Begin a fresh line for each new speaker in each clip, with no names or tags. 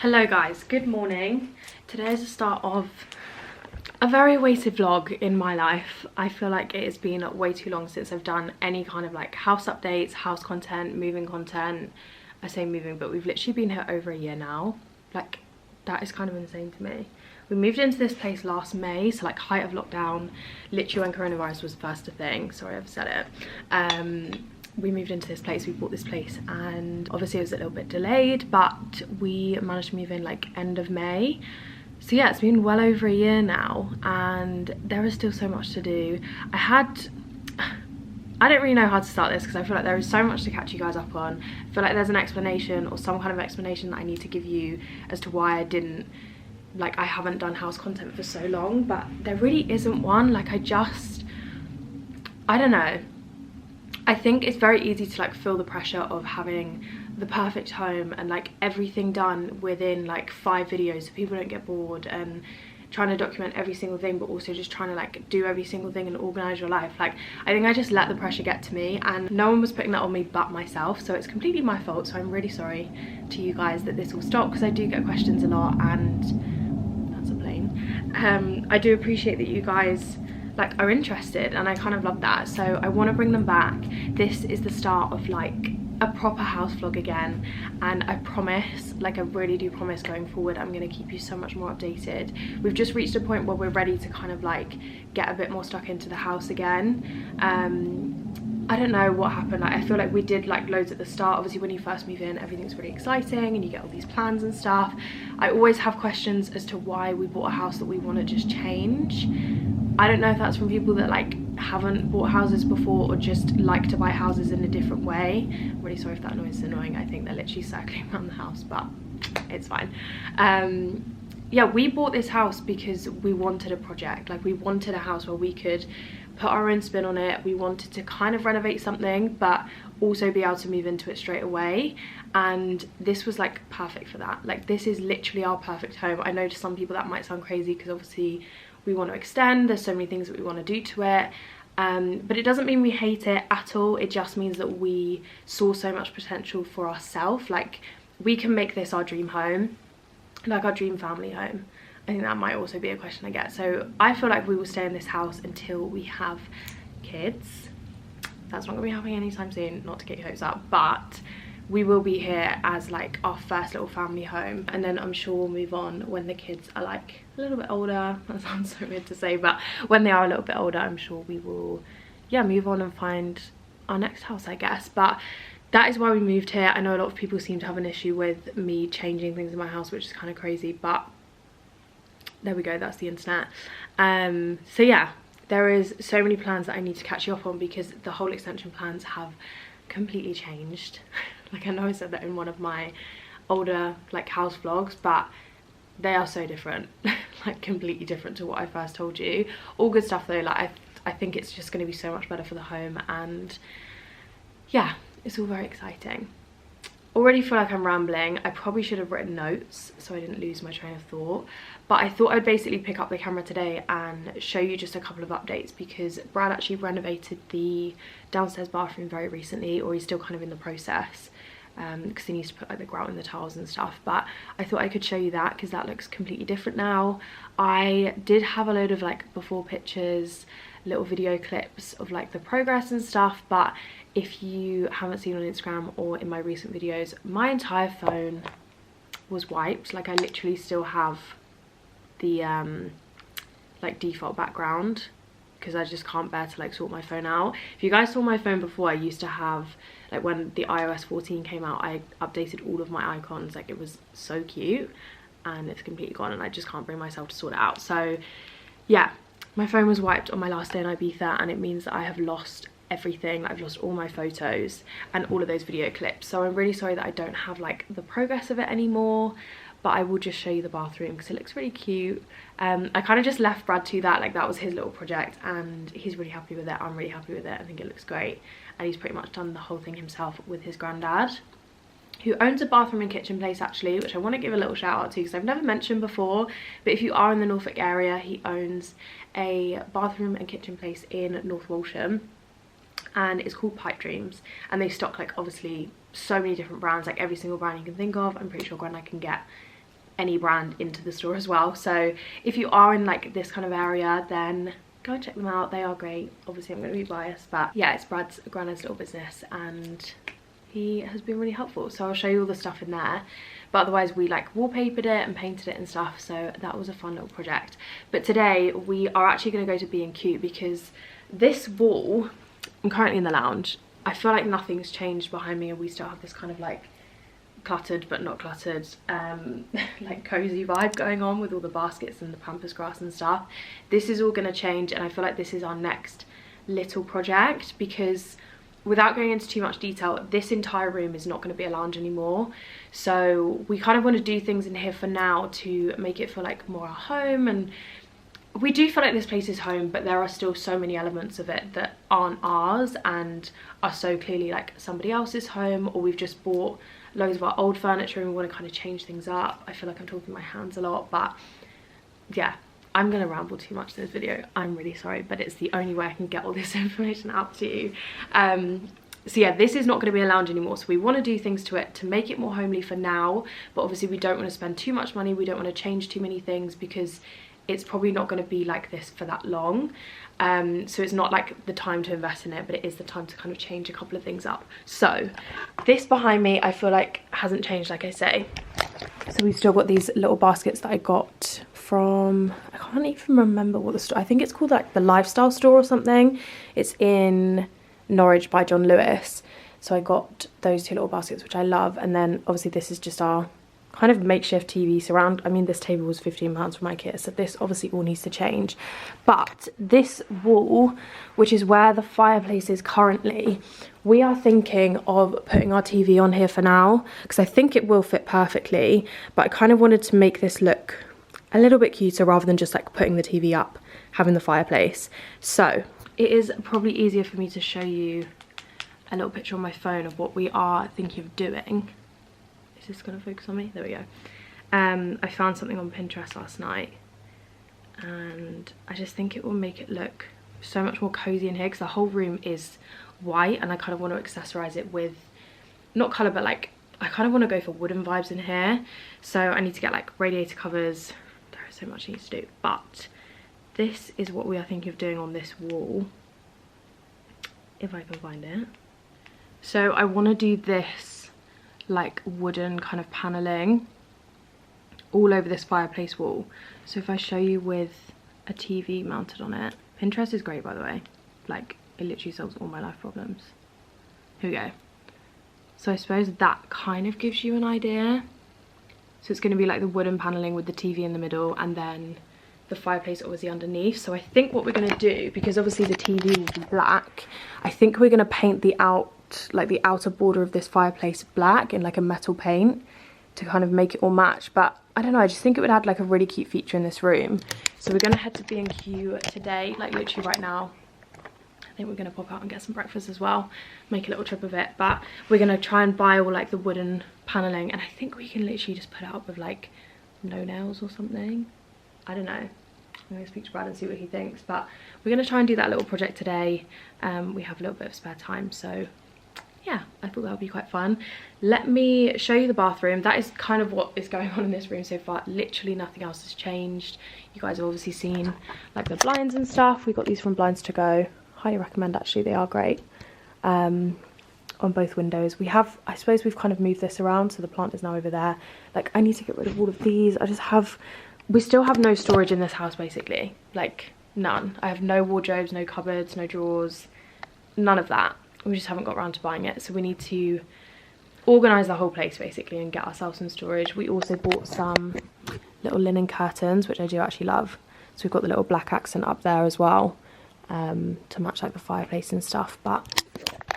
Hello guys, good morning. Today is the start of a very awaited vlog in my life. I feel like it has been way too long since I've done any kind of like house updates, house content, moving content. I say moving, but we've literally been here over a year now. Like, that is kind of insane to me. We moved into this place last May, so like height of lockdown, literally when coronavirus was first a thing. Sorry I've said it. We moved into this place, we bought this place, and obviously it was a little bit delayed, but we managed to move in like end of May. So yeah, it's been well over a year now and there is still so much to do. I don't really know how to start this because I feel like there is so much to catch you guys up on. I feel like there's an explanation or some kind of explanation that I need to give you as to why I haven't done house content for so long, but there really isn't one. Like, I don't know. I think it's very easy to like feel the pressure of having the perfect home and like everything done within like 5 videos so people don't get bored, and trying to document every single thing, but also just trying to like do every single thing and organize your life. Like, I think I just let the pressure get to me and no one was putting that on me but myself, so it's completely my fault. So I'm really sorry to you guys that this will stop, because I do get questions a lot, and that's a plane. I do appreciate that you guys like are interested, and I kind of love that, so I want to bring them back. This is the start of like a proper house vlog again, and I promise, like I really do promise, going forward I'm going to keep you so much more updated. We've just reached a point where we're ready to kind of like get a bit more stuck into the house again. I don't know what happened. Like, I feel like we did like loads at the start. Obviously when you first move in, everything's really exciting and you get all these plans and stuff. I always have questions as to why we bought a house that we want to just change. I don't know if that's from people that like haven't bought houses before or just like to buy houses in a different way. I'm really sorry if that noise is annoying. I think they're literally circling around the house, but it's fine. Yeah, we bought this house because we wanted a project. Like, we wanted a house where we could put our own spin on it. We wanted to kind of renovate something but also be able to move into it straight away, and this was like perfect for that. Like, this is literally our perfect home. I know to some people that might sound crazy because obviously we want to extend, there's so many things that we want to do to it, but it doesn't mean we hate it at all. It just means that we saw so much potential for ourselves. Like, we can make this our dream home, like our dream family home. I think that might also be a question I get. So I feel like we will stay in this house until we have kids. That's not gonna be happening anytime soon, not to get your hopes up, but we will be here as like our first little family home, and then I'm sure we'll move on when the kids are like a little bit older. That sounds so weird to say, but when they are a little bit older, I'm sure we will, yeah, move on and find our next house, I guess. But that is why we moved here. I know a lot of people seem to have an issue with me changing things in my house, which is kind of crazy, but there we go, that's the internet. So yeah, there is so many plans that I need to catch you up on because the whole extension plans have completely changed. Like, I know I said that in one of my older like house vlogs, but they are so different. Like, completely different to what I first told you. All good stuff though. Like, I think it's just going to be so much better for the home, and yeah, it's all very exciting. Already feel like I'm rambling. I probably should have written notes so I didn't lose my train of thought, but I thought I'd basically pick up the camera today and show you just a couple of updates, because Brad actually renovated the downstairs bathroom very recently, or he's still kind of in the process, because he needs to put like the grout in the tiles and stuff. But I thought I could show you that because that looks completely different now. I did have a load of like before pictures, little video clips of like the progress and stuff, but if you haven't seen on Instagram or in my recent videos, my entire phone was wiped. Like, I literally still have the like default background because I just can't bear to like sort my phone out. If you guys saw my phone before, I used to have, like when the iOS 14 came out, I updated all of my icons. Like, it was so cute, and it's completely gone and I just can't bring myself to sort it out. So yeah, my phone was wiped on my last day in Ibiza, and it means that I have lost everything. I've lost all my photos and all of those video clips, so I'm really sorry that I don't have like the progress of it anymore, but I will just show you the bathroom because it looks really cute. I kind of just left Brad to that, like that was his little project, and he's really happy with it. I'm really happy with it. I think it looks great, and he's pretty much done the whole thing himself with his granddad, who owns a bathroom and kitchen place actually, which I want to give a little shout out to because I've never mentioned before. But if you are in the Norfolk area, he owns a bathroom and kitchen place in North Walsham, and it's called Pipe Dreams, and they stock like obviously so many different brands, like every single brand you can think of. I'm pretty sure Granddad can get any brand into the store as well. So if you are in like this kind of area, then go and check them out. They are great. Obviously I'm going to be biased, but yeah, it's Brad's granddad's little business and he has been really helpful. So I'll show you all the stuff in there. But otherwise we like wallpapered it and painted it and stuff, so that was a fun little project. But today we are actually going to go to B&Q because this wall, I'm currently in the lounge, I feel like nothing's changed behind me and we still have this kind of like cluttered but not cluttered like cozy vibe going on with all the baskets and the pampas grass and stuff. This is all going to change and I feel like this is our next little project, because without going into too much detail, this entire room is not going to be a lounge anymore. So we kind of want to do things in here for now to make it feel like more our home, and we do feel like this place is home, but there are still so many elements of it that aren't ours and are so clearly like somebody else's home, or we've just bought loads of our old furniture and we want to kind of change things up. I feel like I'm talking my hands a lot, but yeah, I'm gonna ramble too much in this video. I'm really sorry, but it's the only way I can get all this information out to you. So yeah, this is not going to be a lounge anymore, so we want to do things to it to make it more homely for now, but obviously we don't want to spend too much money, we don't want to change too many things because it's probably not going to be like this for that long. So it's not like the time to invest in it, but it is the time to kind of change a couple of things up. So this behind me I feel like hasn't changed, like I say. So we've still got these little baskets that I got from, I can't even remember what the store, I think it's called like the Lifestyle Store or something. It's in Norwich by John Lewis. So I got those two little baskets, which I love. And then obviously this is just our kind of makeshift TV surround. I mean, this table was £15 from Ikea, so this obviously all needs to change. But this wall, which is where the fireplace is currently, we are thinking of putting our TV on here for now, because I think it will fit perfectly, but I kind of wanted to make this look a little bit cuter rather than just like putting the TV up, having the fireplace. So it is probably easier for me to show you a little picture on my phone of what we are thinking of doing. Is this gonna focus on me? There we go. I found something on Pinterest last night and I just think it will make it look so much more cozy in here, because the whole room is white and I kind of want to accessorize it with, not colour, but like I kind of want to go for wooden vibes in here. So I need to get like radiator covers. There is so much I need to do, but this is what we are thinking of doing on this wall, if I can find it. So I want to do this like wooden kind of paneling all over this fireplace wall. So if I show you with a TV mounted on it, Pinterest is great, by the way, like it literally solves all my life problems. Here we go. So I suppose that kind of gives you an idea. So it's going to be like the wooden paneling with the TV in the middle and then the fireplace obviously underneath. So I think what we're going to do, because obviously the TV will be black, I think we're going to paint the outer border of this fireplace black in like a metal paint to kind of make it all match. But I don't know, I just think it would add like a really cute feature in this room. So we're going to head to B&Q today, like literally right now. I think we're going to pop out and get some breakfast as well, make a little trip of it. But we're going to try and buy all like the wooden paneling, and I think we can literally just put it up with like no nails or something. I don't know. I'm going to speak to Brad and see what he thinks, but we're going to try and do that little project today. We have a little bit of spare time, so yeah, I thought that would be quite fun. Let me show you the bathroom. That is kind of what is going on in this room so far. Literally nothing else has changed. You guys have obviously seen like the blinds and stuff. We got these from Blinds to Go. Highly recommend, actually, they are great. On both windows. We have, I suppose we've kind of moved this around, so the plant is now over there. Like, I need to get rid of all of these. We still have no storage in this house, basically. Like, none. I have no wardrobes, no cupboards, no drawers, none of that. We just haven't got around to buying it, so we need to organise the whole place, basically, and get ourselves some storage. We also bought some little linen curtains, which I do actually love. So we've got the little black accent up there as well, to match like the fireplace and stuff. But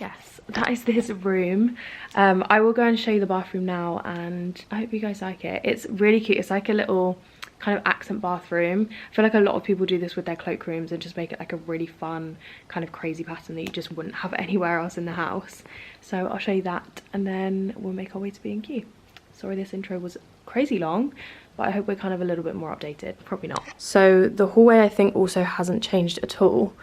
yes, that is this room. I will go and show you the bathroom now, and I hope you guys like it. It's really cute. It's like a little kind of accent bathroom. I feel like a lot of people do this with their cloak rooms and just make it like a really fun kind of crazy pattern that you just wouldn't have anywhere else in the house. So I'll show you that and then we'll make our way to B&Q. Sorry this intro was crazy long, but I hope we're kind of a little bit more updated. Probably not. So the hallway I think also hasn't changed at all.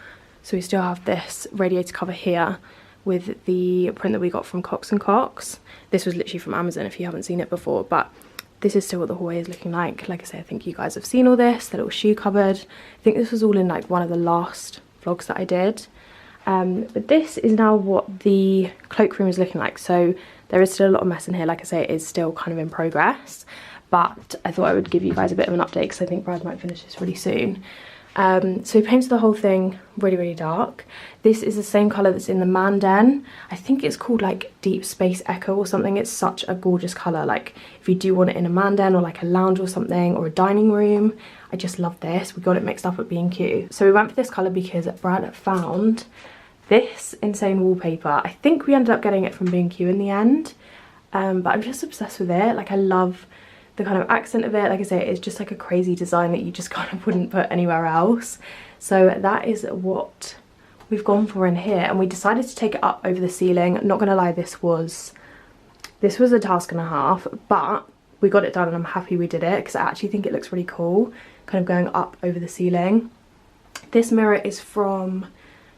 So we still have this radiator cover here with the print that we got from Cox & Cox. This was literally from Amazon if you haven't seen it before, but this is still what the hallway is looking like. Like I say, I think you guys have seen all this, the little shoe cupboard. I think this was all in like one of the last vlogs that I did. But this is now what the cloakroom is looking like. So there is still a lot of mess in here. Like I say, it is still kind of in progress, but I thought I would give you guys a bit of an update because I think Brad might finish this really soon. So we painted the whole thing really dark. This is the same colour that's in the man den. I think it's called like Deep Space Echo or something. It's such a gorgeous colour. Like if you do want it in a man den or like a lounge or something, or a dining room, I just love this. We got it mixed up at B&Q. So we went for this colour because Brad found this insane wallpaper. I think we ended up getting it from B&Q in the end, but I'm just obsessed with it. Like I love the kind of accent of it. Like I say, it's just like a crazy design that you just kind of wouldn't put anywhere else. So that is what we've gone for in here, and we decided to take it up over the ceiling. Not gonna lie, this was a task and a half, but we got it done and I'm happy we did it because I actually think it looks really cool, kind of going up over the ceiling. This mirror is from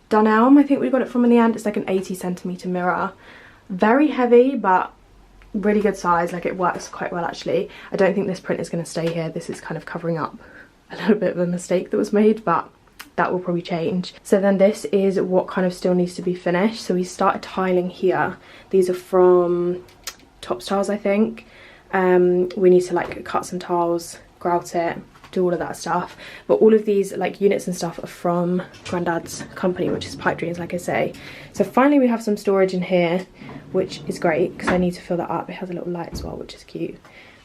Dunelm. I think we got it from in the end. It's like an 80cm mirror, very heavy but really good size. Like it works quite well actually. I don't think this print is going to stay here. This is kind of covering up a little bit of a mistake that was made, but that will probably change. So then this is what kind of still needs to be finished. So we started tiling here. These are from Tops Tiles, I think. We need to like cut some tiles, grout it, do all of that stuff. But all of these like units and stuff are from Grandad's company, which is Pipe Dreams, like I say. So finally we have some storage in here, which is great because I need to fill that up. It has a little light as well, which is cute.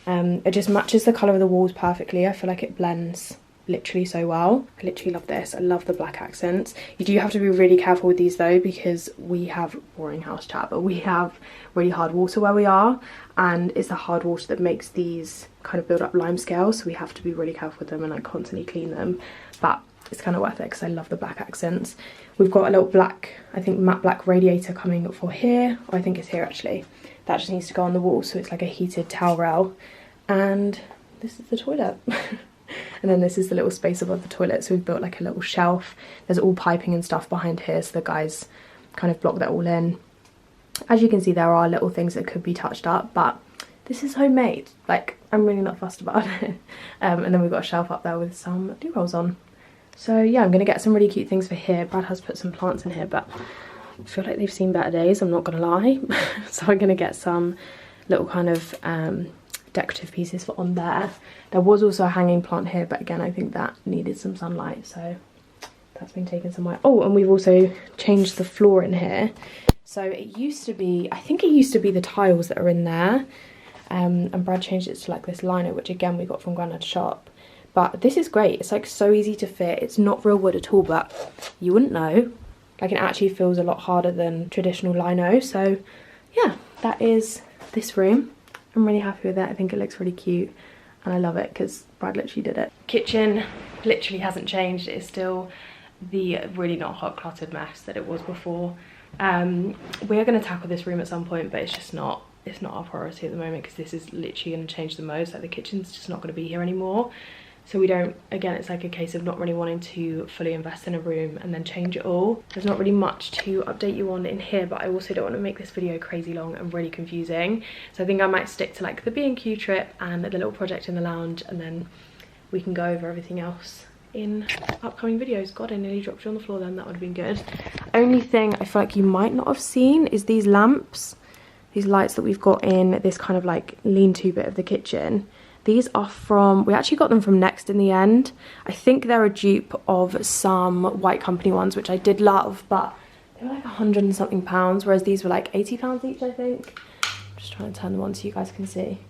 It just matches the colour of the walls perfectly. I feel like it blends literally so well. I literally love this. I love the black accents. You do have to be really careful with these though, because we have boring house chat, but we have really hard water where we are, and it's the hard water that makes these kind of build up lime scales, so we have to be really careful with them and like constantly clean them. But it's kind of worth it because I love the black accents. We've got a little black, I think matte black radiator coming for here, or I think it's here actually. That just needs to go on the wall, so it's like a heated towel rail. And this is the toilet. And then this is the little space above the toilet, so we've built like a little shelf. There's all piping and stuff behind here, so the guys kind of block that all in. As you can see, there are little things that could be touched up, but this is homemade. Like, I'm really not fussed about it. And then we've got a shelf up there with some do-rolls on. So yeah, I'm gonna get some really cute things for here. Brad has put some plants in here, but I feel like they've seen better days, I'm not gonna lie. So I'm gonna get some little kind of decorative pieces for on there. There was also a hanging plant here, but again I think that needed some sunlight, so that's been taken somewhere. Oh, and we've also changed the floor in here. So it used to be, I think it used to be the tiles that are in there, and Brad changed it to like this lino, which again we got from Grandad's shop. But this is great. It's like so easy to fit. It's not real wood at all, but you wouldn't know. Like it actually feels a lot harder than traditional lino. So yeah, that is this room. I'm really happy with it. I think it looks really cute and I love it because Brad literally did it. Kitchen literally hasn't changed. It is still the really not hot cluttered mess that it was before. We are going to tackle this room at some point, but it's just not, it's not our priority at the moment because this is literally going to change the most. Like the kitchen's just not going to be here anymore. So we don't, again, it's like a case of not really wanting to fully invest in a room and then change it all. There's not really much to update you on in here, but I also don't want to make this video crazy long and really confusing. So I think I might stick to like the B&Q trip and the little project in the lounge, and then we can go over everything else in upcoming videos. God, I nearly dropped you on the floor then, that would have been good. Only thing I feel like you might not have seen is these lamps, these lights that we've got in this kind of like lean-to bit of the kitchen. These are from, we actually got them from Next in the end. I think they're a dupe of some White Company ones, which I did love, but they were like £100 and something, whereas these were like £80 each, I think. Just trying to turn them on so you guys can see.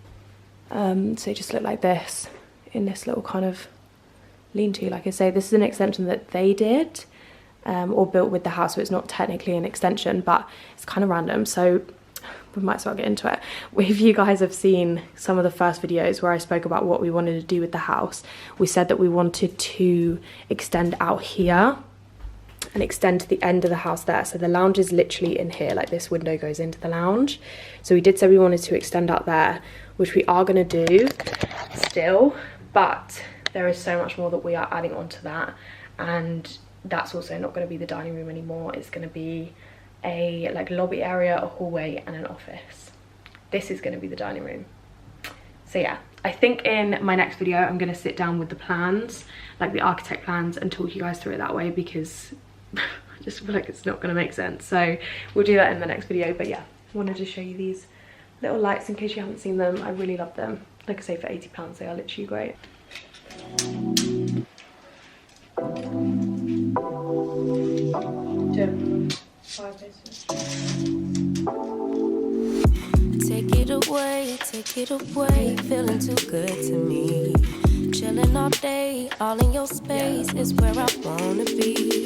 So they just look like this in this little kind of lean-to. Like I say, this is an extension that they did or built with the house, so it's not technically an extension, but it's kind of random. So we might as well get into it. If you guys have seen some of the first videos where I spoke about what we wanted to do with the house, we said that we wanted to extend out here and extend to the end of the house there. So the lounge is literally in here, like this window goes into the lounge. So we did say we wanted to extend out there, which we are going to do still, but there is so much more that we are adding onto that, and that's also not going to be the dining room anymore. It's going to be a like lobby area, a hallway and an office. This is going to be the dining room. So yeah, I think in my next video I'm going to sit down with the plans, like the architect plans, and talk you guys through it that way, because I just feel like it's not going to make sense. So we'll do that in the next video. But yeah, I wanted to show you these little lights in case you haven't seen them. I really love them. Like I say, for £80 they are literally great.
Take it away, feeling too good to me. Chilling all day, all in your space is where I wanna be.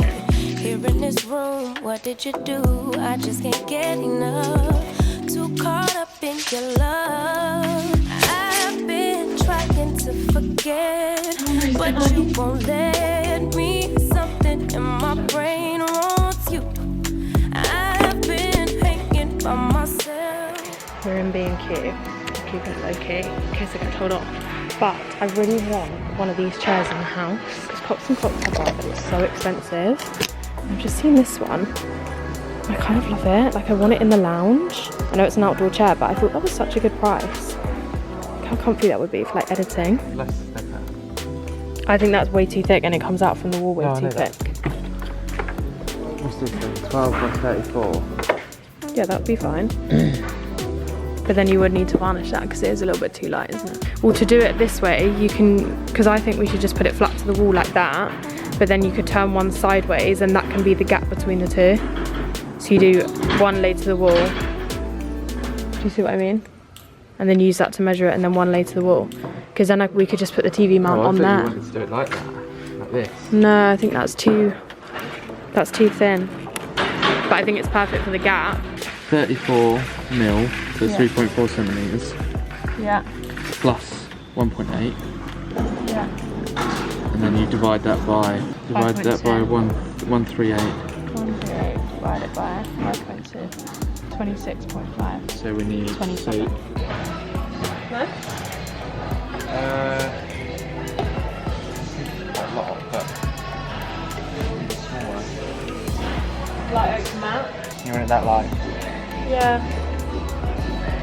Here in this room, what did you do? I just can't get enough. Too caught up in your love. I've been trying to forget, but you won't let me. Something in my brain wants you. I've been hanging by myself.
We're in B&Q, keeping it low key in case I get told off. But I really want one of these chairs in the house because Cops and Cops have one, but it's so expensive. I've just seen this one. I kind of love it. Like, I want it in the lounge. I know it's an outdoor chair, but I thought that was such a good price. Look how comfy that would be for like editing.
Less thicker.
I think that's way too thick, and it comes out from the wall way too thick.
What's this thing? 12 by 34.
Yeah, that would be fine. But then you would need to varnish that because it is a little bit too light, isn't it? Well, to do it this way, you can, because I think we should just put it flat to the wall like that, but then you could turn one sideways and that can be the gap between the two. So you do one laid to the wall. Do you see what I mean? And then use that to measure it, and then one laid to the wall. Because then we could just put the TV mount on there.
You wanted to do it like that, like this.
No, I think that's too thin. But I think it's perfect for the gap.
34 mil, so 3.4 centimeters.
Yeah.
Plus 1.8.
Yeah.
And then you divide that by 138.
138 divided by 5.2. 26.5.
So we need
27. No?
A lot, but smaller.
Light oak mount.
You want it that light?
Yeah.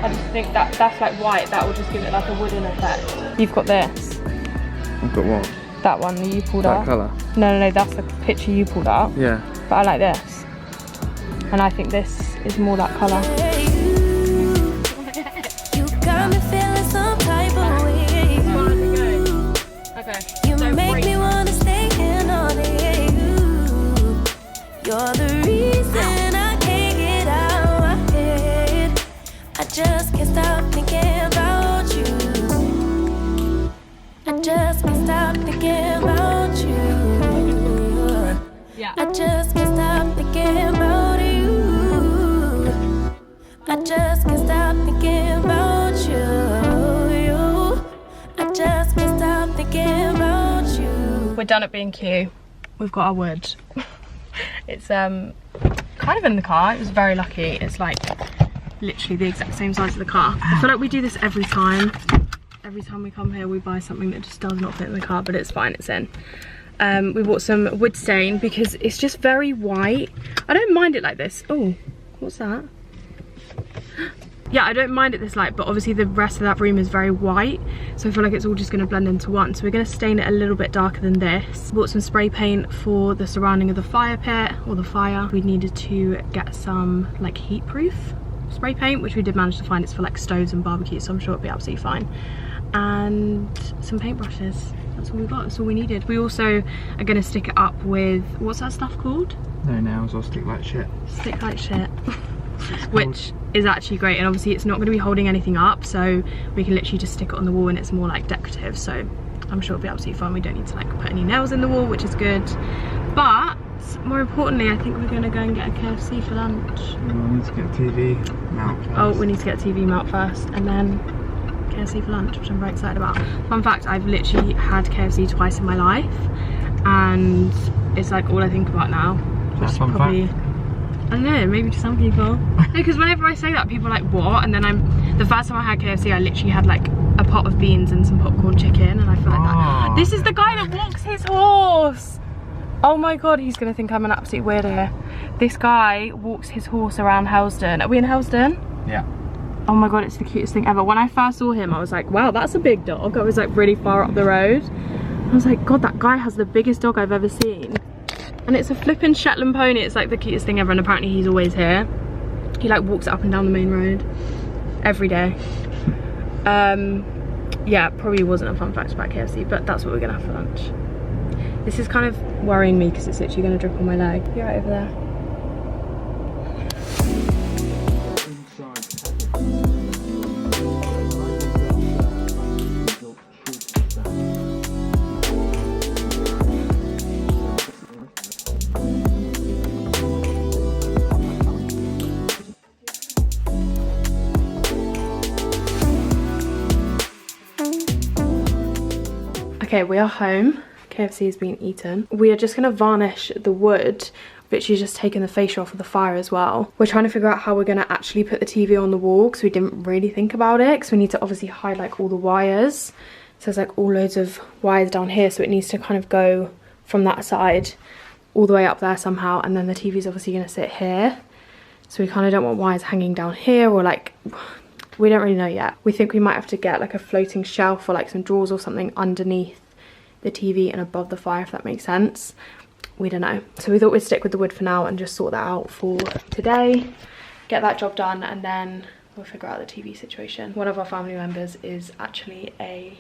I just think that's like white. That will just give it like a wooden effect. You've got this.
I've got what?
That one that you pulled up.
That colour?
No, that's the picture you pulled up.
Yeah.
But I like this. And I think this is more that colour.
You got me feeling some type of way.
Okay.
You make me wanna stay in all day. You're the reason I can't get out of my head. I just can't stop thinking about you. I just can't stop thinking about you.
Yeah.
I just can't stop thinking about you. I just can't stop thinking about you. I just can't stop thinking about you.
We're done at B&Q. We've got our wood. It's kind of in the car. It was very lucky. It's like literally the exact same size as the car. I feel like we do this every time. Every time we come here we buy something that just does not fit in the car, but it's fine, it's in. We bought some wood stain because it's just very white. I don't mind it like this. Oh, what's that? Yeah, I don't mind it this light, but obviously the rest of that room is very white, so I feel like it's all just going to blend into one. So we're going to stain it a little bit darker than this. Bought some spray paint for the surrounding of the fire pit, or the fire. We needed to get some like heat proof spray paint, which we did manage to find. It's for like stoves and barbecues, so I'm sure it'll be absolutely fine. And some paintbrushes. That's all we got, that's all we needed. We also are going to stick it up with, what's that stuff called?
No nails, or stick like shit.
Stick like shit. Which is actually great, and obviously it's not going to be holding anything up, so we can literally just stick it on the wall and it's more like decorative, so I'm sure it'll be absolutely fine. We don't need to like put any nails in the wall, which is good. But more importantly, I think we're going to go and get a KFC for lunch.
We need to get a TV mount first.
Oh, we need to get a TV mount first, and then KFC for lunch, which I'm very excited about. Fun fact, I've literally had KFC twice in my life, and it's like all I think about now. Which is probably, I don't know, maybe to some people. No, because whenever I say that, people are like, what? And then the first time I had KFC, I literally had like a pot of beans and some popcorn chicken, and I feel like that. This is the guy that walks his horse. Oh my god, he's gonna think I'm an absolute weirdo. This guy walks his horse around Helsden. Are we in Helsden?
Yeah.
Oh my god, it's the cutest thing ever. When I first saw him, I was like, wow, that's a big dog. I was like really far up the road. I was like, god, that guy has the biggest dog I've ever seen. And it's a flippin' Shetland pony. It's like the cutest thing ever, and apparently he's always here. He like walks up and down the main road every day. Yeah, probably wasn't a fun fact about KFC, but that's what we're gonna have for lunch. This is kind of worrying me because it's literally gonna drip on my leg. You're right over there. Okay, we are home. KFC has been eaten. We are just gonna varnish the wood, which is just taking the fascia off of the fire as well. We're trying to figure out how we're gonna actually put the TV on the wall because we didn't really think about it, because we need to obviously hide like all the wires. So there's like all loads of wires down here, so it needs to kind of go from that side all the way up there somehow, and then the TV is obviously gonna sit here. So we kind of don't want wires hanging down here, or like, we don't really know yet. We think we might have to get like a floating shelf or like some drawers or something underneath the TV and above the fire, if that makes sense. We don't know. So we thought we'd stick with the wood for now and just sort that out for today, get that job done, and then we'll figure out the TV situation. One of our family members is actually a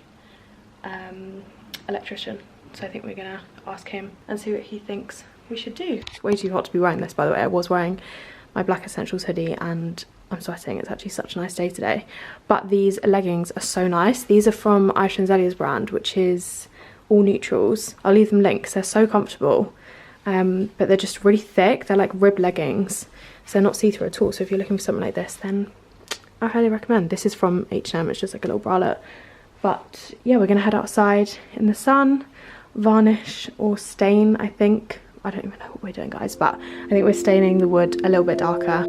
electrician, so I think we're gonna ask him and see what he thinks we should do. It's way too hot to be wearing this, by the way. I was wearing my Black Essentials hoodie and I'm sweating. It's actually such a nice day today. But these leggings are so nice. These are from Aisha and Zelia's brand, which is all neutrals. I'll leave them links. They're so comfortable, but they're just really thick. They're like rib leggings, so they're not see-through at all. So if you're looking for something like this, then I highly recommend. This is from H&M. It's just like a little bralette. But yeah, we're gonna head outside in the sun, varnish or stain, I think. I don't even know what we're doing, guys, but I think we're staining the wood a little bit darker.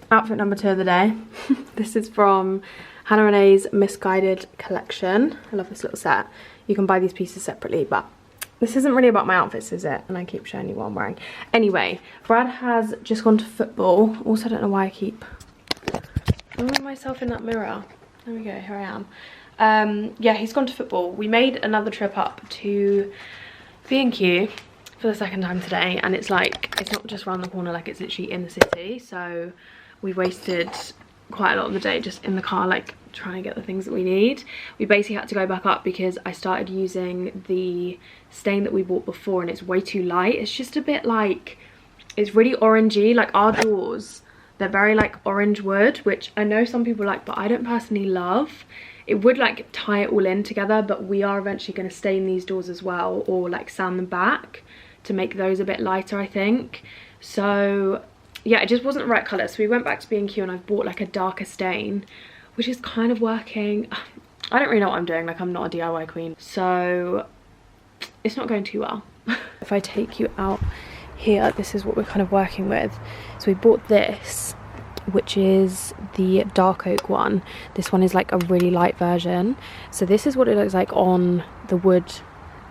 Outfit number 2 of the day. This is from Hannah Renee's Misguided collection. I love this little set. You can buy these pieces separately, but this isn't really about my outfits, is it? And I keep showing you what I'm wearing. Anyway, Brad has just gone to football. Also, I don't know why I keep filming myself in that mirror. There we go, here I am. Yeah, he's gone to football. We made another trip up to B&Q for the second time today, and it's like, it's not just around the corner, like it's literally in the city. So we wasted quite a lot of the day just in the car, like trying to get the things that we need. We basically had to go back up because I started using the stain that we bought before and it's way too light. It's just a bit like, it's really orangey. Like our doors, they're very like orange wood, which I know some people like, but I don't personally love. It would like tie it all in together, but we are eventually going to stain these doors as well, or like sand them back to make those a bit lighter, I think. So yeah, it just wasn't the right colour. So we went back to B&Q and I've bought like a darker stain, which is kind of working. I don't really know what I'm doing. Like, I'm not a DIY queen, so it's not going too well. If I take you out here, this is what we're kind of working with. So we bought this, which is the dark oak one. This one is like a really light version. So this is what it looks like on the wood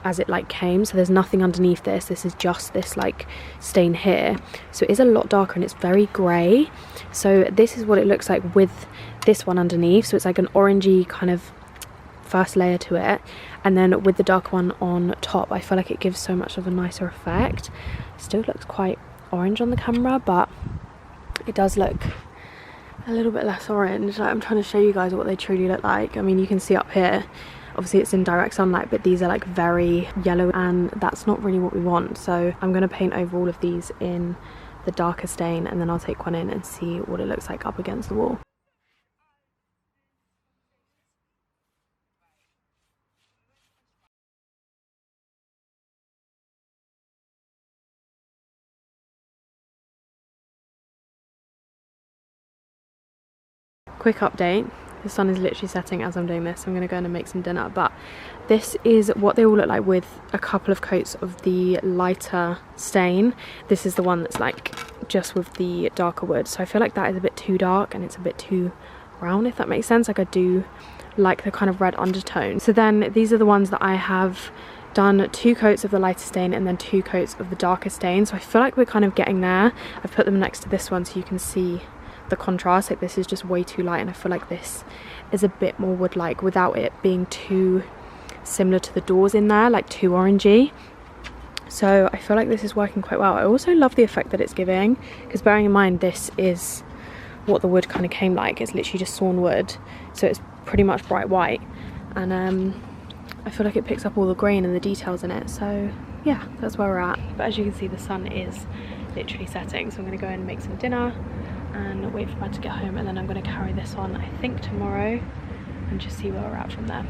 as it like came. So there's nothing underneath this. This is just this like stain here. So it is a lot darker and it's very grey. So this is what it looks like with this one underneath. So it's like an orangey kind of first layer to it, and then with the dark one on top, I feel like it gives so much of a nicer effect. Still looks quite orange on the camera, but it does look a little bit less orange. Like, I'm trying to show you guys what they truly look like. I mean, you can see up here, obviously it's in direct sunlight, but these are like very yellow, and that's not really what we want. So I'm going to paint over all of these in the darker stain, and then I'll take one in and see what it looks like up against the wall. quick update. The sun is literally setting as I'm doing this. I'm gonna go in and make some dinner, but this is what they all look like with a couple of coats of the lighter stain. This is the one that's like just with the darker wood. So I feel like that is a bit too dark and it's a bit too brown, if that makes sense. Like I do like the kind of red undertone. So then these are the ones that I have done 2 coats of the lighter stain and then 2 coats of the darker stain. So I feel like we're kind of getting there. I've put them next to this one so you can see the contrast. Like this is just way too light and I feel like this is a bit more wood-like without it being too similar to the doors in there, like too orangey. So I feel like this is working quite well. I also love the effect that it's giving, because bearing in mind this is what the wood kind of came like. It's literally just sawn wood, so it's pretty much bright white, and I feel like it picks up all the grain and the details in it. So yeah, that's where we're at. But as you can see, the sun is literally setting, so I'm going to go in and make some dinner and wait for Brad to get home, and then I'm going to carry this on I think tomorrow and just see where we're at from there.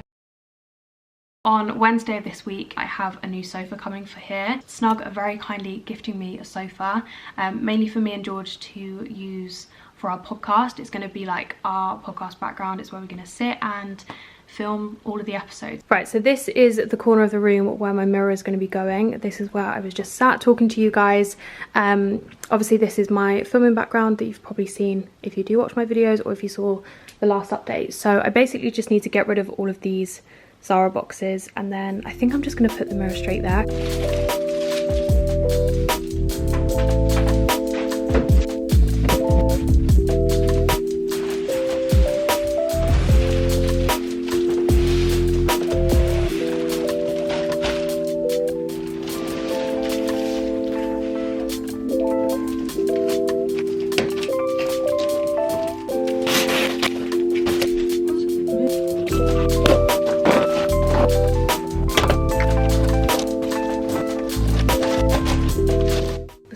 On Wednesday of this week, I have a new sofa coming for here. Snug are very kindly gifting me a sofa, mainly for me and George to use for our podcast. It's going to be like our podcast background. It's where we're going to sit and film all of the episodes. Right, so this is the corner of the room where my mirror is going to be going. This is where I was just sat talking to you guys. Obviously this is my filming background that you've probably seen if you do watch my videos or if you saw the last update. So I basically just need to get rid of all of these Zara boxes, and then I think I'm just going to put the mirror straight there.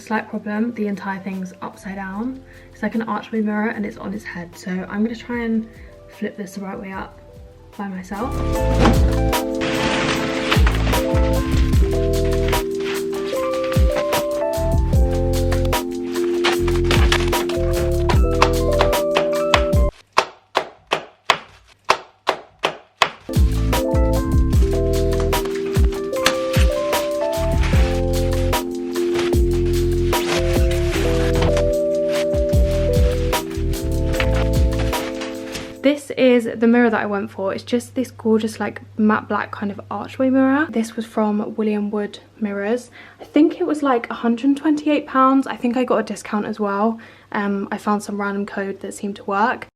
Slight problem, the entire thing's upside down. It's like an archway mirror and it's on its head, so I'm going to try and flip this the right way up by myself. This is the mirror that I went for. It's just this gorgeous like matte black kind of archway mirror. This was from William Wood Mirrors. I think it was like £128. I think I got a discount as well. I found some random code that seemed to work.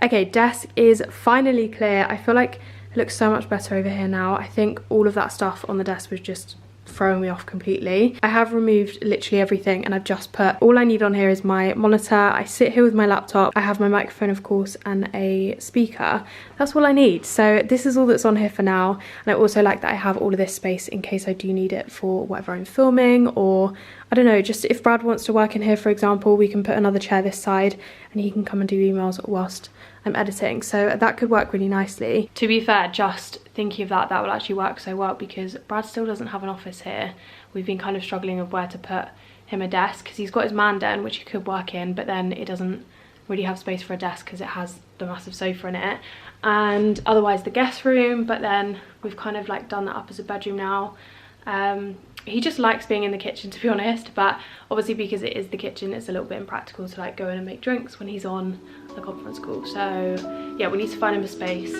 Okay, desk is finally clear. I feel like it looks so much better over here now. I think all of that stuff on the desk was just throwing me off completely. I have removed literally everything and I've just put, all I need on here is my monitor. I sit here with my laptop. I have my microphone, of course, and a speaker. That's all I need. So this is all that's on here for now. And I also like that I have all of this space in case I do need it for whatever I'm filming, or I don't know, just if Brad wants to work in here, for example, we can put another chair this side and he can come and do emails whilst I'm editing. So that could work really nicely. To be fair, just thinking of that, that will actually work so well because Brad still doesn't have an office here. We've been kind of struggling of where to put him a desk because he's got his man den, which he could work in, but then it doesn't really have space for a desk because it has the massive sofa in it, and otherwise the guest room, but then we've kind of like done that up as a bedroom now. He just likes being in the kitchen, to be honest, but obviously because it is the kitchen, it's a little bit impractical to like go in and make drinks when he's on the conference call. So yeah, we need to find him a space.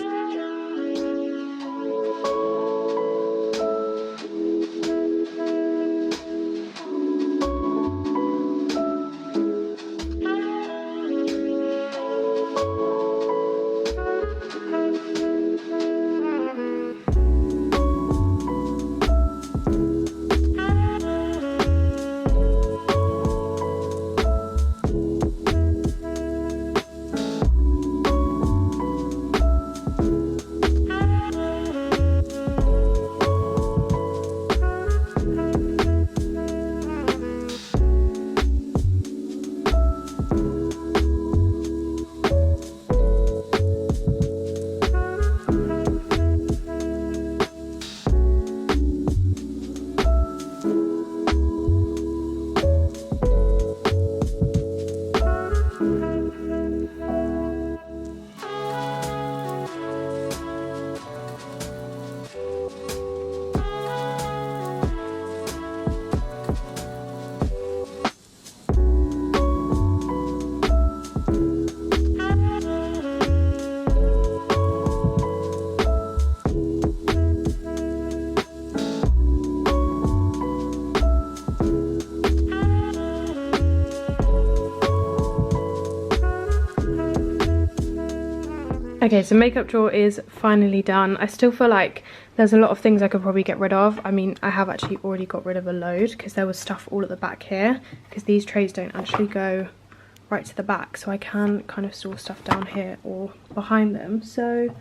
Okay, so makeup drawer is finally done. I still feel like there's a lot of things I could probably get rid of. I mean, I have actually already got rid of a load because there was stuff all at the back here, because these trays don't actually go right to the back, so I can kind of store stuff down here or behind them. So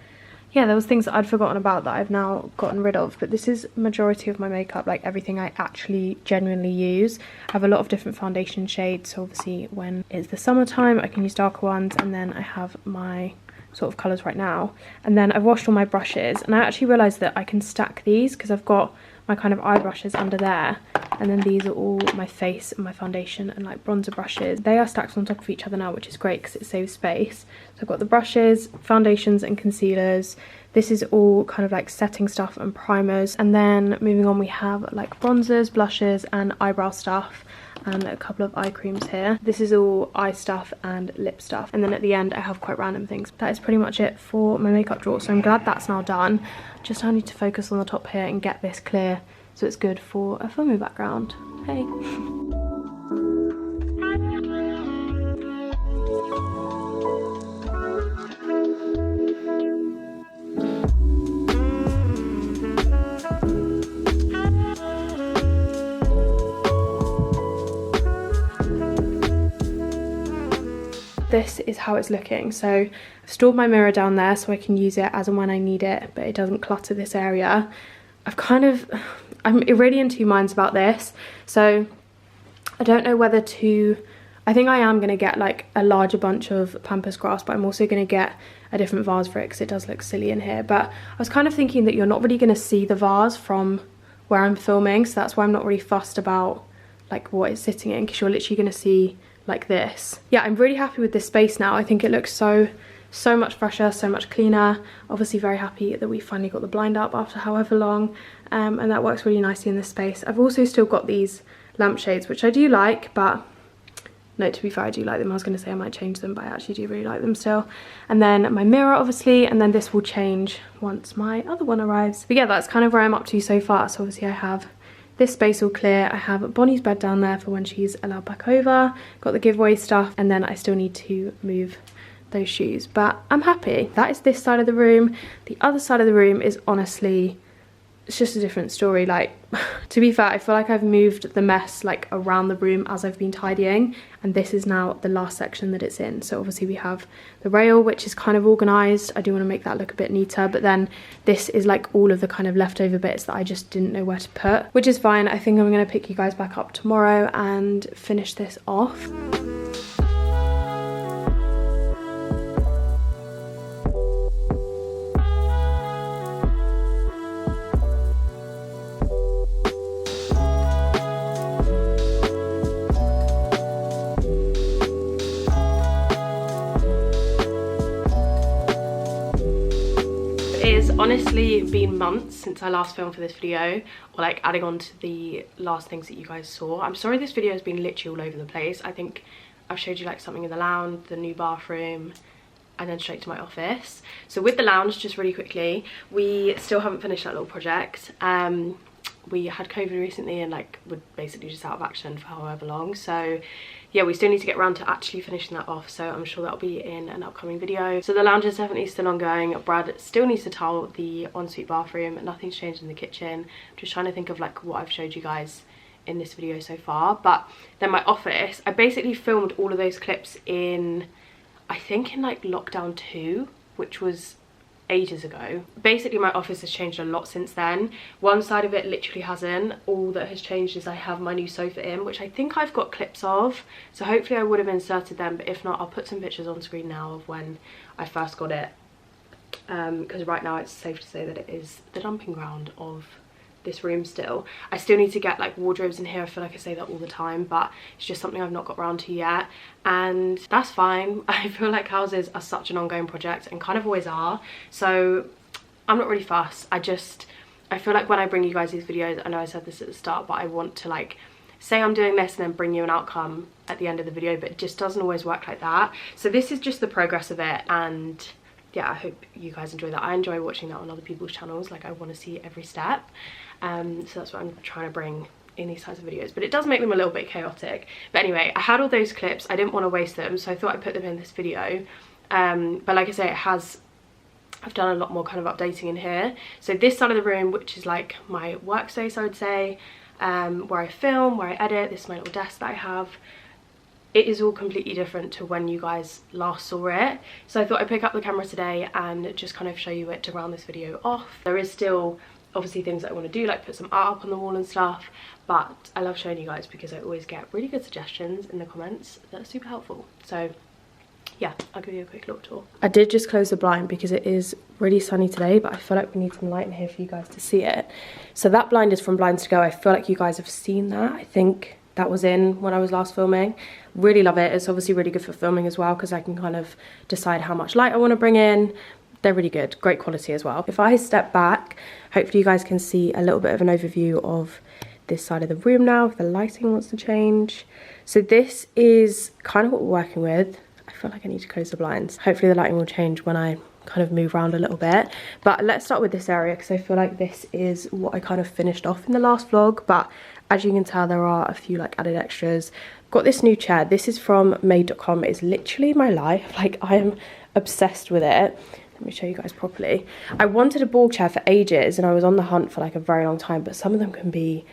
yeah, there was things that I'd forgotten about that I've now gotten rid of, but this is majority of my makeup, like everything I actually genuinely use. I have a lot of different foundation shades, so obviously when it's the summertime I can use darker ones, and then I have my sort of colours right now. And then I've washed all my brushes, and I actually realised that I can stack these because I've got my kind of eye brushes under there, and then these are all my face and my foundation and like bronzer brushes. They are stacked on top of each other now, which is great because it saves space. So I've got the brushes, foundations and concealers. This is all kind of like setting stuff and primers, and then moving on we have like bronzers, blushes and eyebrow stuff, and a couple of eye creams here. This is all eye stuff and lip stuff, and then at the end I have quite random things. That is pretty much it for my makeup drawer, so I'm glad that's now done. Just I need to focus on the top here and get this clear so it's good for a filming background. Hey. This is how it's looking. So I've stored my mirror down there so I can use it as and when I need it, but it doesn't clutter this area. I'm really in two minds about this, so I don't know whether to, I think I am going to get like a larger bunch of pampas grass, but I'm also going to get a different vase for it because it does look silly in here. But I was kind of thinking that you're not really going to see the vase from where I'm filming, so that's why I'm not really fussed about like what it's sitting in, because you're literally going to see like this. Yeah, I'm really happy with this space now. I think it looks so much fresher, so much cleaner. Obviously very happy that we finally got the blind up after however long, and that works really nicely in this space. I've also still got these lampshades, which I do like, but no, to be fair, I do like them. I was going to say I might change them, but I actually do really like them still. And then my mirror, obviously, and then this will change once my other one arrives. But yeah, that's kind of where I'm up to so far. So obviously I have this space all clear. I have Bonnie's bed down there for when she's allowed back over. Got the giveaway stuff, and then I still need to move those shoes, but I'm happy. That is this side of the room. The other side of the room is honestly, it's just a different story. Like, to be fair, I feel like I've moved the mess like around the room as I've been tidying, and this is now the last section that it's in. So obviously we have the rail, which is kind of organised. I do want to make that look a bit neater, but then this is like all of the kind of leftover bits that I just didn't know where to put, which is fine. I think I'm going to pick you guys back up tomorrow and finish this off. It's honestly been months since I last filmed for this video, or like adding on to the last things that you guys saw. I'm sorry this video has been literally all over the place. I think I've showed you like something in the lounge, the new bathroom, and then straight to my office. So with the lounge, just really quickly, we still haven't finished that little project. We had COVID recently and like we're basically just out of action for however long, so yeah, we still need to get around to actually finishing that off, so I'm sure that'll be in an upcoming video. So the lounge is definitely still ongoing. Brad still needs to tile the ensuite bathroom, and nothing's changed in the kitchen. I'm just trying to think of like what I've showed you guys in this video so far. But then my office, I basically filmed all of those clips in, I think in like lockdown 2, which was ages ago. Basically my office has changed a lot since then. One side of it literally hasn't. All that has changed is I have my new sofa in, which I think I've got clips of, so hopefully I would have inserted them, but if not, I'll put some pictures on screen now of when I first got it, because right now it's safe to say that it is the dumping ground of this room still. I still need to get like wardrobes in here. I feel like I say that all the time, but it's just something I've not got around to yet, and that's fine. I feel like houses are such an ongoing project and kind of always are, so I'm not really fussed. I feel like when I bring you guys these videos, I know I said this at the start, but I want to like say I'm doing this and then bring you an outcome at the end of the video, but it just doesn't always work like that. So this is just the progress of it, and yeah, I hope you guys enjoy that. I enjoy watching that on other people's channels. Like, I want to see every step, so that's what I'm trying to bring in these types of videos, but it does make them a little bit chaotic. But anyway, I had all those clips. I didn't want to waste them, so I thought I'd put them in this video. But like I say, it has I've done a lot more kind of updating in here. So this side of the room, which is like my workspace, I would say, where I film, where I edit, this is my little desk that I have. It is all completely different to when you guys last saw it. So I thought I'd pick up the camera today and just kind of show you it to round this video off. There is still obviously things that I want to do, like put some art up on the wall and stuff, but I love showing you guys because I always get really good suggestions in the comments that are super helpful. So yeah, I'll give you a quick little tour. I did just close the blind because it is really sunny today, but I feel like we need some light in here for you guys to see it. So that blind is from Blinds to Go. I feel like you guys have seen that. I think that was in when I was last filming. Really love it. It's obviously really good for filming as well because I can kind of decide how much light I want to bring in. They're really good, great quality as well. If I step back, hopefully you guys can see a little bit of an overview of this side of the room now, if the lighting wants to change. So this is kind of what we're working with. I feel like I need to close the blinds. Hopefully the lighting will change when I kind of move around a little bit. But let's start with this area because I feel like this is what I kind of finished off in the last vlog. But as you can tell, there are a few like added extras. Got this new chair. This is from made.com. It's literally my life. Like, I am obsessed with it. Let me show you guys properly. I wanted a ball chair for ages and I was on the hunt for like a very long time, but some of them can be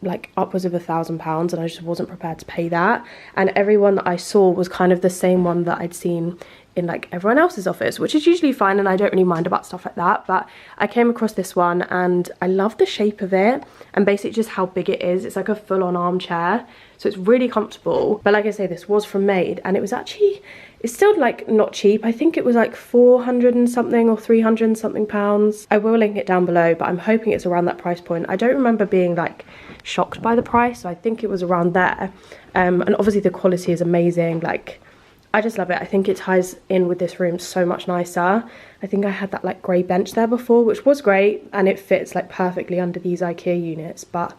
like upwards of £1,000 and I just wasn't prepared to pay that. And everyone that I saw was kind of the same one that I'd seen in like everyone else's office, which is usually fine and I don't really mind about stuff like that. But I came across this one and I love the shape of it and basically just how big it is. It's like a full-on armchair, so it's really comfortable. But like I say, this was from Made and it was actually, it's still like not cheap. I think it was like 400 and something or 300 and something pounds. I will link it down below, but I'm hoping it's around that price point. I don't remember being like shocked by the price, so I think it was around there. And obviously the quality is amazing. Like, I just love it. I think it ties in with this room so much nicer. I think I had that like grey bench there before, which was great, and it fits like perfectly under these Ikea units, but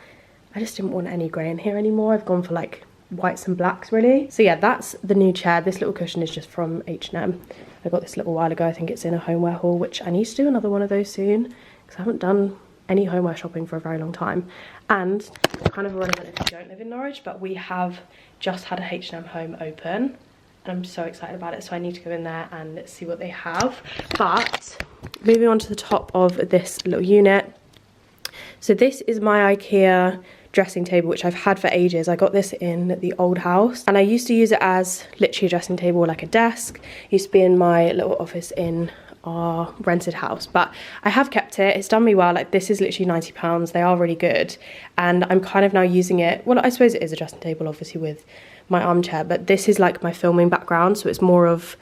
I just didn't want any grey in here anymore. I've gone for like whites and blacks really. So yeah, that's the new chair. This little cushion is just from H&M. I got this a little while ago. I think it's in a homeware haul, which I need to do another one of those soon because I haven't done any homeware shopping for a very long time. And kind of irrelevant if you don't live in Norwich, but we have just had a H&M home open. I'm so excited about it, so I need to go in there and see what they have. But moving on to the top of this little unit. So this is my Ikea dressing table, which I've had for ages. I got this in the old house and I used to use it as literally a dressing table, like a desk. It used to be in my little office in our rented house, but I have kept it. It's done me well. Like, this is literally £90. They are really good, and I'm kind of now using it. Well, I suppose it is a dressing table, obviously, with my armchair, but this is like my filming background, so it's more of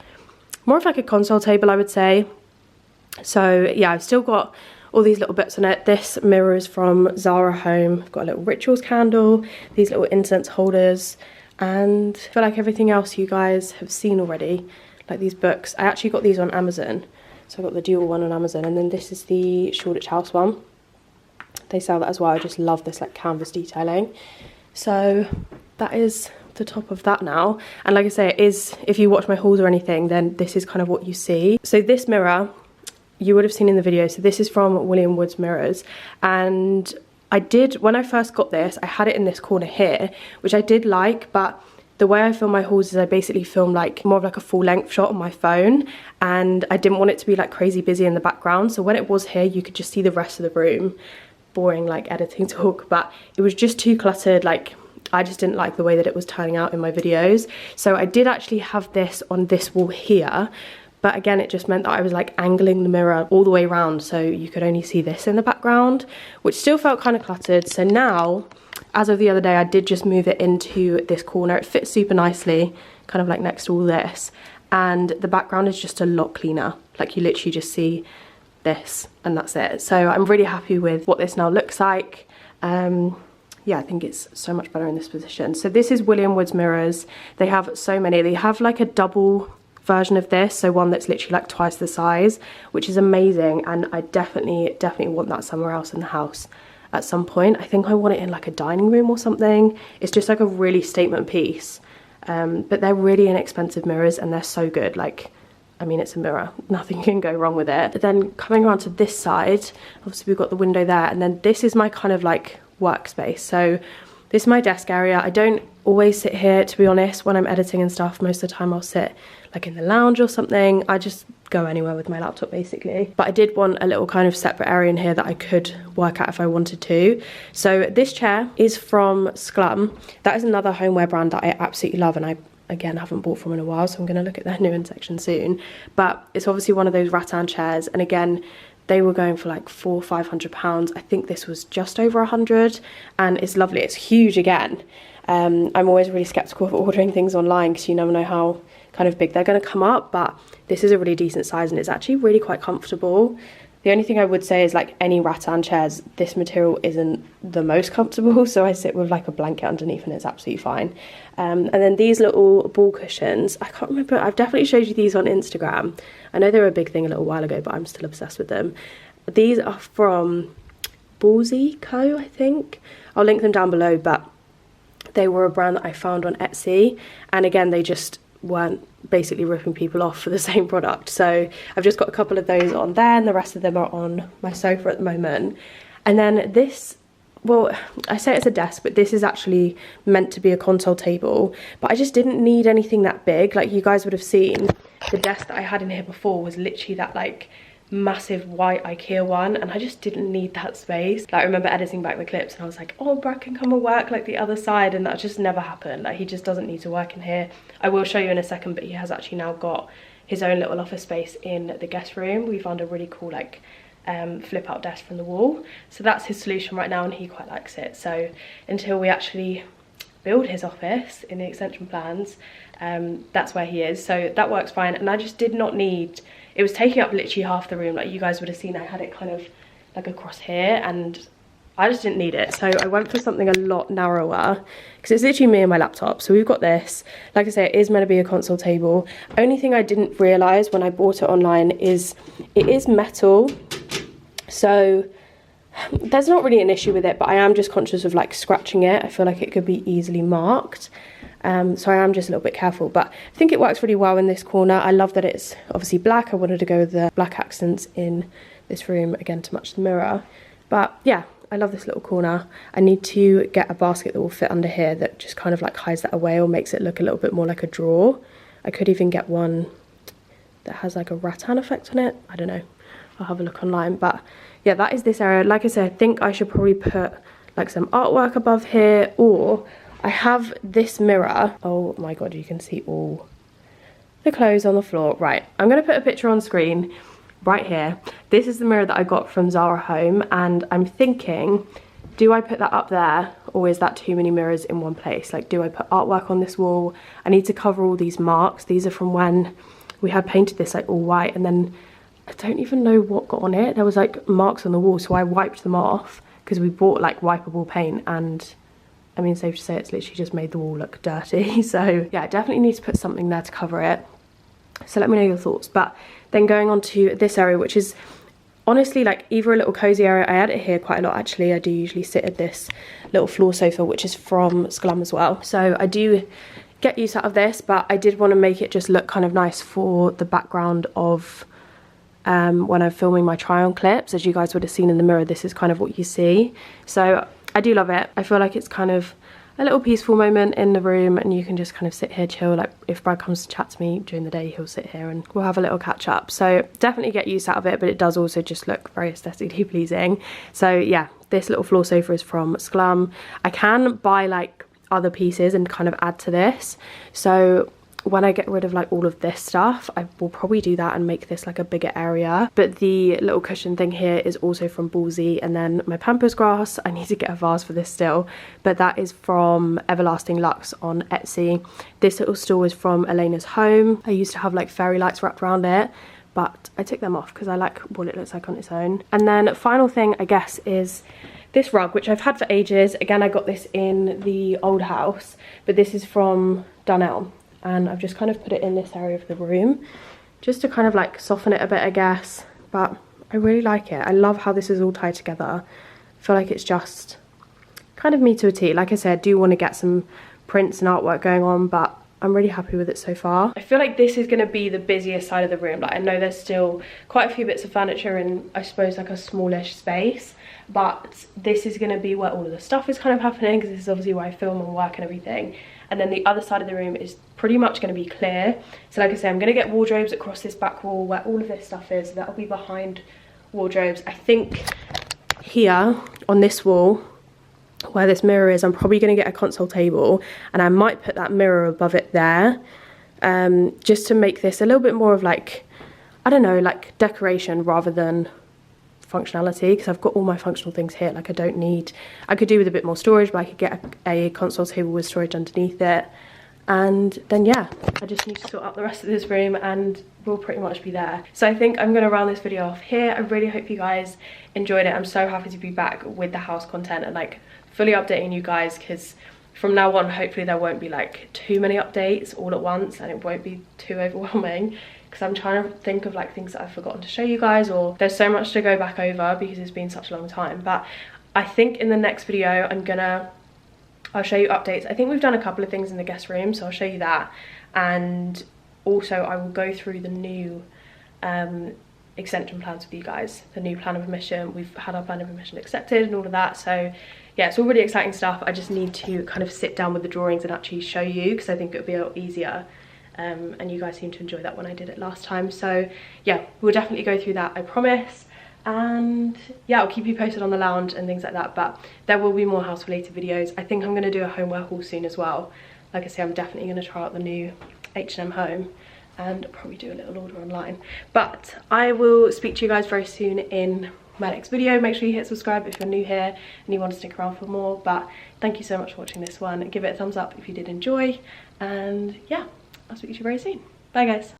like a console table, I would say. So yeah, I've still got all these little bits on it. This mirror is from Zara Home. I've got a little rituals candle, these little incense holders, and I feel like everything else you guys have seen already, like these books. I actually got these on Amazon. So I got the dual one on Amazon, and then this is the Shoreditch House one. They sell that as well. I just love this like canvas detailing. So that is the top of that now. And like I say, it is, if you watch my hauls or anything, then this is kind of what you see. So this mirror, you would have seen in the video. So this is from William Wood's Mirrors. And I did, when I first got this, I had it in this corner here, which I did like, but the way I film my hauls is I basically film like more of like a full length shot on my phone, and I didn't want it to be like crazy busy in the background. So when it was here, you could just see the rest of the room. Boring like editing talk, but it was just too cluttered. Like, I just didn't like the way that it was turning out in my videos. So I did actually have this on this wall here, but again, it just meant that I was like angling the mirror all the way around, so you could only see this in the background, which still felt kind of cluttered. So now, as of the other day, I did just move it into this corner. It fits super nicely, kind of like next to all this. And the background is just a lot cleaner. Like, you literally just see this and that's it. So I'm really happy with what this now looks like. Yeah, I think it's so much better in this position. So this is William Wood's Mirrors. They have so many. They have like a double version of this, so one that's literally like twice the size, which is amazing. And I definitely want that somewhere else in the house at some point. I think I want it in like a dining room or something. It's just like a really statement piece. But they're really inexpensive mirrors and they're so good. Like, I mean, it's a mirror, nothing can go wrong with it. But then coming around to this side, obviously we've got the window there, and then this is my kind of like workspace. So this is my desk area. I don't
always sit here, to be honest, when I'm editing and stuff. Most of the time I'll sit like in the lounge or something. I just go anywhere with my laptop basically. But I did want a little kind of separate area in here that I could work at if I wanted to. So this chair is from Sclum. That is another homeware brand that I absolutely love, and I again haven't bought from in a while, so I'm going to look at their new in section soon. But it's obviously one of those rattan chairs, and again they were going for like £400-500. I think this was just over 100, and it's lovely. It's huge again. I'm always really skeptical of ordering things online because you never know how kind of big they're going to come up, but this is a really decent size and it's actually really quite comfortable. The only thing I would say is, like any rattan chairs, this material isn't the most comfortable, so I sit with like a blanket underneath and it's absolutely fine. And then these little ball cushions, I can't remember, I've definitely showed you these on Instagram. I know they were a big thing a little while ago, but I'm still obsessed with them. These are from Ballsy Co, I think. I'll link them down below, but they were a brand that I found on Etsy, and again they just weren't basically ripping people off for the same product. So I've just got a couple of those on there, and the rest of them are on my sofa at the moment. And then this, well, I say it's a desk, but this is actually meant to be a console table, but I just didn't need anything that big. Like you guys would have seen, the desk that I had in here before was literally that like massive white Ikea one, and I just didn't need that space. Like I remember editing back the clips and I was like, oh, Brad can come and work like the other side, and that just never happened. Like he just doesn't need to work in here. I will show you in a second, but he has actually now got his own little office space in the guest room. We found a really cool like flip out desk from the wall, so that's his solution right now and he quite likes it. So until we actually build his office in the extension plans, that's where he is, so that works fine. And I just did not need, it was taking up literally half the room. Like you guys would have seen, I had it kind of like across here and I just didn't need it. So I went for something a lot narrower because it's literally me and my laptop. So we've got this, like I say, it is meant to be a console table. Only thing I didn't realise when I bought it online is it is metal. So there's not really an issue with it, but I am just conscious of like scratching it. I feel like it could be easily marked. So I am just a little bit careful, but I think it works really well in this corner. I love that it's obviously black. I wanted to go with the black accents in this room again to match the mirror. But yeah, I love this little corner. I need to get a basket that will fit under here that just kind of like hides that away or makes it look a little bit more like a drawer. I could even get one that has like a rattan effect on it. I don't know. I'll have a look online. But yeah, that is this area. Like I said, I think I should probably put like some artwork above here, or I have this mirror. Oh my god, you can see all the clothes on the floor. Right, I'm going to put a picture on screen right here. This is the mirror that I got from Zara Home, and I'm thinking, do I put that up there, or is that too many mirrors in one place? Like, do I put artwork on this wall? I need to cover all these marks. These are from when we had painted this like all white, and then I don't even know what got on it. There was like marks on the wall, so I wiped them off because we bought like wipeable paint, and I mean, safe to say it's literally just made the wall look dirty. So yeah, I definitely need to put something there to cover it. So let me know your thoughts. But then going on to this area, which is honestly like either a little cozy area. I add it here quite a lot actually. I do usually sit at this little floor sofa, which is from Sclum as well. So I do get use out of this, but I did want to make it just look kind of nice for the background of when I'm filming my try on clips. As you guys would have seen in the mirror, this is kind of what you see. So I do love it. I feel like it's kind of a little peaceful moment in the room, and you can just kind of sit here chill. Like if Brad comes to chat to me during the day, he'll sit here and we'll have a little catch up. So definitely get use out of it, but it does also just look very aesthetically pleasing. So yeah, this little floor sofa is from Sclum. I can buy like other pieces and kind of add to this. So when I get rid of like all of this stuff, I will probably do that and make this like a bigger area. But the little cushion thing here is also from Ballsy. And then my pampas grass, I need to get a vase for this still, but that is from Everlasting Luxe on Etsy. This little stool is from Elena's Home. I used to have like fairy lights wrapped around it, but I took them off because I like what it looks like on its own. And then final thing, I guess, is this rug, which I've had for ages. Again, I got this in the old house, but this is from Dunelm. And I've just kind of put it in this area of the room just to kind of like soften it a bit, I guess. But I really like it. I love how this is all tied together. I feel like it's just kind of me to a T. Like I said, I do want to get some prints and artwork going on, but I'm really happy with it so far. I feel like this is going to be the busiest side of the room. Like I know there's still quite a few bits of furniture in, I suppose, like a smallish space, but this is going to be where all of the stuff is kind of happening, because this is obviously where I film and work and everything. And then the other side of the room is pretty much going to be clear. So like I say, I'm going to get wardrobes across this back wall where all of this stuff is. That'll be behind wardrobes. I think here on this wall where this mirror is, I'm probably going to get a console table, and I might put that mirror above it there, just to make this a little bit more of like, I don't know, like decoration rather than functionality, because I've got all my functional things here. Like I don't need, I could do with a bit more storage, but I could get a console table with storage underneath it. And then yeah, I just need to sort out the rest of this room and we'll pretty much be there. So I think I'm going to round this video off here. I really hope you guys enjoyed it. I'm so happy to be back with the house content and like fully updating you guys, because from now on hopefully there won't be like too many updates all at once and it won't be too overwhelming, because I'm trying to think of like things that I've forgotten to show you guys, or there's so much to go back over because it's been such a long time. But I think in the next video I'll show you updates. I think we've done a couple of things in the guest room, so I'll show you that. And also I will go through the new extension plans with you guys, the new plan of admission. We've had our plan of admission accepted and all of that, so yeah, it's all really exciting stuff. I just need to kind of sit down with the drawings and actually show you, because I think it'll be a lot easier. And you guys seemed to enjoy that when I did it last time. So yeah, we'll definitely go through that, I promise. And yeah, I'll keep you posted on the lounge and things like that, but there will be more house related videos. I think I'm going to do a homework haul soon as well. Like I say, I'm definitely going to try out the new H&M home and probably do a little order online. But I will speak to you guys very soon in my next video. Make sure you hit subscribe if you're new here and you want to stick around for more. But thank you so much for watching this one. Give it a thumbs up if you did enjoy, and yeah, I'll speak to you very soon. Bye guys.